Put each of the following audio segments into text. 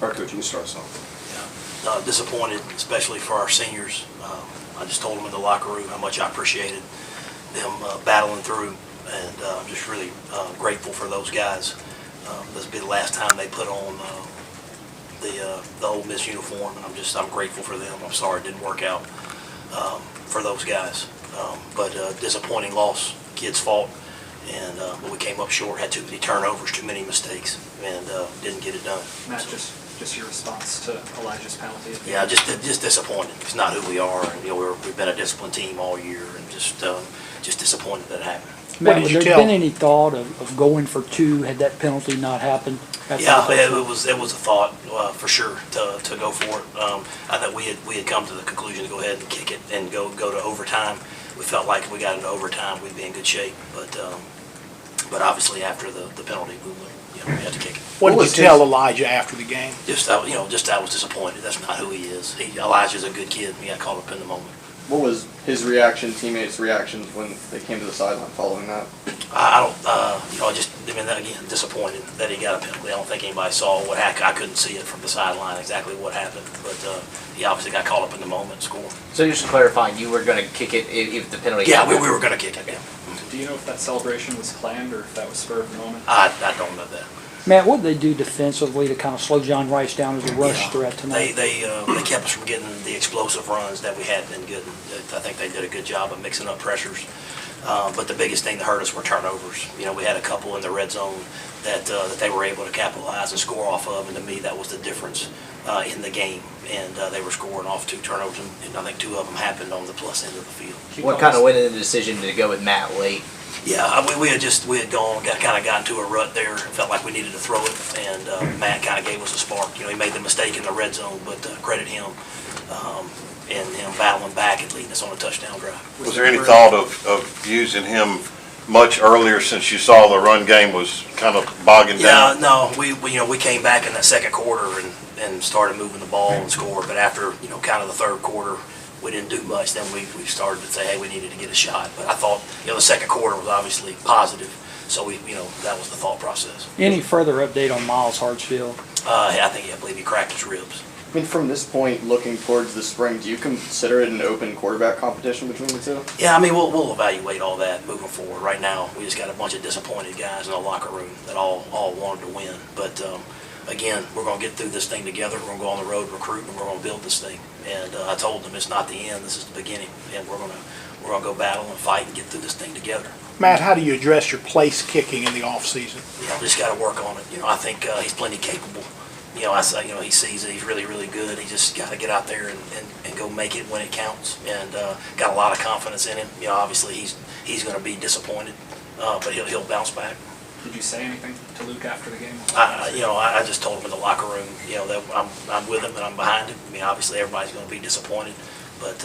All right, Coach, you can start us off. Yeah. Disappointed, especially for our seniors. I just told them in the locker room how much I appreciated them battling through, and I'm just really grateful for those guys. This will be the last time they put on the Ole Miss uniform, and I'm grateful for them. I'm sorry it didn't work out for those guys, but disappointing loss, kids' fault, and but we came up short. Had too many turnovers, too many mistakes, and didn't get it done. Matt, just your response to Elijah's penalty. Yeah, just disappointed. It's not who we are, and we've been a disciplined team all year, and just disappointed that it happened. Matt, would there have been any thought of going for two had that penalty not happened? Yeah, it was a thought for sure to go for it. I thought we had come to the conclusion to go ahead and kick it and go to overtime. We felt like if we got into overtime, we'd be in good shape, but obviously after the penalty, we had to kick it. What did you tell Elijah after the game? Just I was disappointed. That's not who he is. Elijah's a good kid. He got caught up in the moment. What was his reaction, teammates' reactions when they came to the sideline following that? Again, disappointed that he got a penalty. I don't think anybody saw what happened. I couldn't see it from the sideline exactly what happened, but he obviously got caught up in the moment and scored. So just clarifying, you were going to kick it if the penalty. Yeah, we were going to kick it. Yeah. Do you know if that celebration was planned or if that was spur of the moment? I don't know that. Matt, what did they do defensively to kind of slow John Rice down as a rush threat tonight? They kept us from getting the explosive runs that we had been getting. I think they did a good job of mixing up pressures. But the biggest thing that hurt us were turnovers. We had a couple in the red zone that they were able to capitalize and score off of, and to me that was the difference in the game. And they were scoring off 2 turnovers, and I think 2 of them happened on the plus end of the field. What kind of went into the decision to go with Matt late? Yeah, we had got into a rut there. Felt like we needed to throw it, and Matt kind of gave us a spark. He made the mistake in the red zone, but credit him and him battling back and leading us on a touchdown drive. Was there any thought of using him much earlier, since you saw the run game was kind of bogging down? Yeah, no, we came back in that second quarter and started moving the ball and scored. But after kind of the third quarter, we didn't do much. Then we started to say, hey, we needed to get a shot. But I thought the second quarter was obviously positive, so that was the thought process. Any further update on Miles Hartsfield? I believe he cracked his ribs. I mean, from this point, looking towards the spring, do you consider it an open quarterback competition between the two? Yeah, we'll evaluate all that moving forward. Right now, we just got a bunch of disappointed guys in the locker room that all wanted to win. But again, we're going to get through this thing together. We're going to go on the road, recruit, and we're going to build this thing. And I told them it's not the end. This is the beginning, and we're going to go battle and fight and get through this thing together. Matt, how do you address your place kicking in the off season? We just got to work on it. I think he's plenty capable. He sees that he's really, really good. He just got to get out there and go make it when it counts. And got a lot of confidence in him. Obviously he's going to be disappointed, but he'll bounce back. Did you say anything to Luke after the game? I just told him in the locker room, that I'm with him and I'm behind him. Obviously everybody's going to be disappointed, but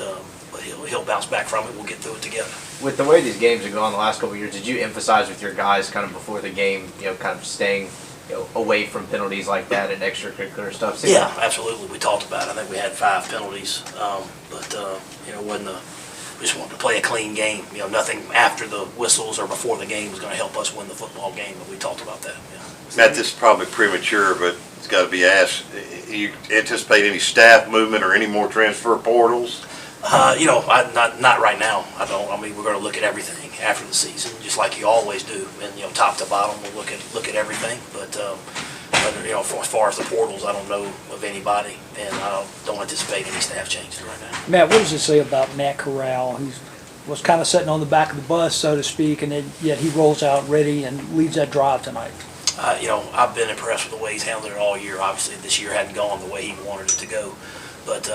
he'll bounce back from it. We'll get through it together. With the way these games have gone the last couple of years, did you emphasize with your guys kind of before the game, kind of staying away from penalties like that and extracurricular stuff? Yeah, absolutely. We talked about it. I think we had 5 penalties, but wasn't we just wanted to play a clean game. Nothing after the whistles or before the game was going to help us win the football game, but we talked about that. Yeah. Matt, this is probably premature, but it's got to be asked. You anticipate any staff movement or any more transfer portals? Not right now. I don't. We're going to look at everything after the season, just like you always do, and top to bottom, we'll look at everything. But as far as the portals, I don't know of anybody, and I don't anticipate any staff changes right now. Matt, what does it say about Matt Corral? He was kind of sitting on the back of the bus, so to speak, and yet he rolls out ready and leads that drive tonight. I've been impressed with the way he's handled it all year. Obviously, this year hadn't gone the way he wanted it to go, but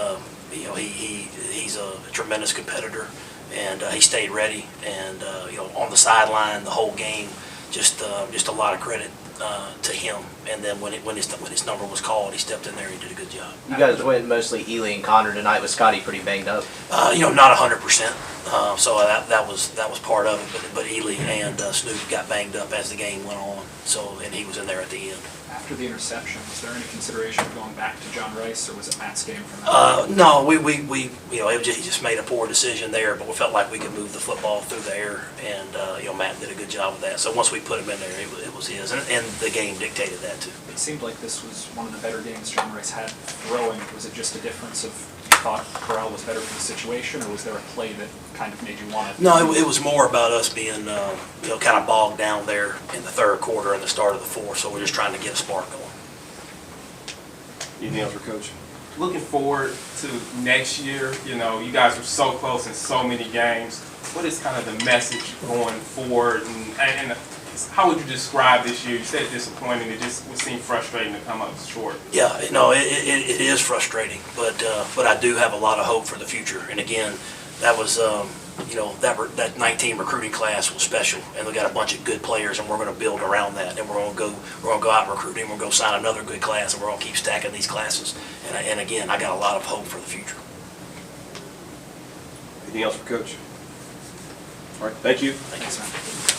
he's a tremendous competitor, and he stayed ready. And on the sideline the whole game, just a lot of credit to him. And then when his number was called, he stepped in there and he did a good job. You guys went mostly Ely and Connor tonight. Was Scotty pretty banged up? Not 100%. So that was part of it. But Ely and Snoop got banged up as the game went on. And he was in there at the end. After the interception, was there any consideration of going back to John Rice, or was it Matt's game from that? No, he just made a poor decision there, but we felt like we could move the football through the air, and, Matt did a good job with that. So once we put him in there, it was his, and the game dictated that too. It seemed like this was one of the better games John Rice had throwing. Was it just a difference of you thought Corral was better for the situation, or was there a play that kind of made you want to? No, it was more about us being, kind of bogged down there in the third quarter and the start of the fourth, so we're just trying to get a spark going. Anything else for Coach? Looking forward to next year, you guys are so close in so many games. What is kind of the message going forward, and how would you describe this year? You said disappointing. It just would seem frustrating to come up short. Yeah, it is frustrating, but I do have a lot of hope for the future. And again, that was, that 19 recruiting class was special, and we got a bunch of good players, and we're going to build around that, and we're going to go out and recruit, and we're going to sign another good class, and we're going to keep stacking these classes. And again, I got a lot of hope for the future. Anything else for Coach? All right, thank you. Thanks, man.